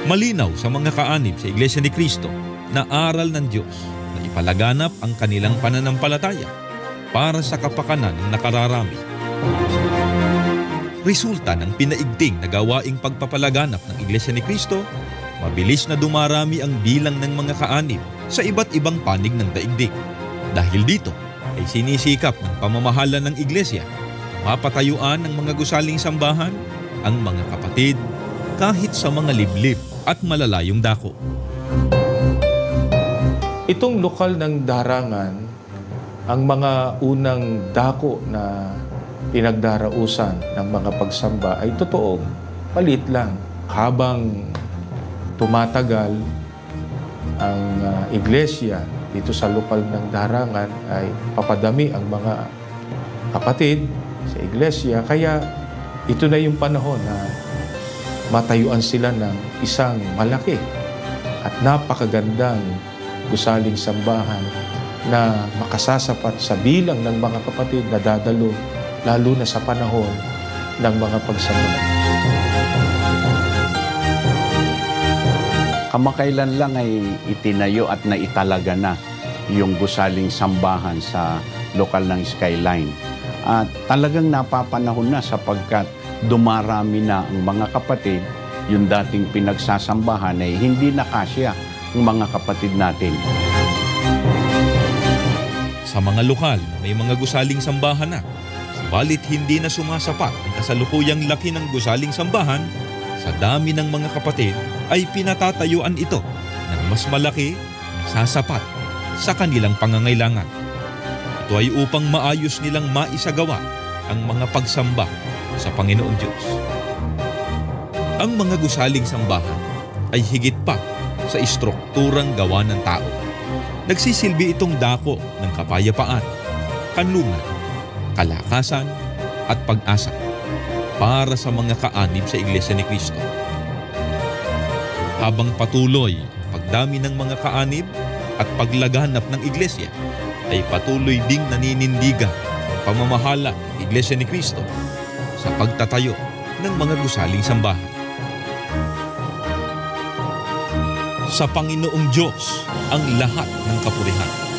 Malinaw sa mga kaanib sa Iglesia ni Cristo na aral ng Diyos na ipalaganap ang kanilang pananampalataya para sa kapakanan ng nakararami. Resulta ng pinaigting na gawaing pagpapalaganap ng Iglesia ni Cristo, mabilis na dumarami ang bilang ng mga kaanib sa iba't ibang panig ng daigdig. Dahil dito ay sinisikap ng pamamahala ng Iglesia mapatayuan ng mga gusaling sambahan ang mga kapatid kahit sa mga liblib at malalayong dako. Itong lokal ng darangan, ang mga unang dako na pinagdarausan ng mga pagsamba ay totoong palit lang. Habang tumatagal ang iglesia dito sa lokal ng darangan ay papadami ang mga kapatid sa iglesia. Kaya ito na yung panahon na matayuan sila ng isang malaki at napakagandang gusaling sambahan na makasasapat sa bilang ng mga kapatid na dadalo lalo na sa panahon ng mga pagsamba. Kamakailan lang ay itinayo at naitalaga na yung gusaling sambahan sa lokal ng Skyline. At talagang napapanahon na sapagkat dumarami na ang mga kapatid, yung dating pinagsasambahan ay hindi na kasya ang mga kapatid natin. Sa mga lokal na may mga gusaling sambahan na, subalit hindi na sumasapat ang kasalukuyang laki ng gusaling sambahan, sa dami ng mga kapatid ay pinatatayuan ito ng mas malaki na sasapat sa kanilang pangangailangan. Ito ay upang maayos nilang maisagawa ang mga pagsamba sa Panginoon Diyos. Ang mga gusaling sambahan ay higit pa sa istrukturang gawa ng tao. Nagsisilbi itong dako ng kapayapaan, kanlungan, kalakasan at pag-asa para sa mga kaanib sa Iglesia ni Cristo. Habang patuloy ang pagdami ng mga kaanib at paglaganap ng Iglesia, ay patuloy ding naninindigan ang pamamahala ng Iglesia ni Cristo sa pagtatayo ng mga gusaling sambahan. Sa Panginoong Diyos ang lahat ng kapurihan.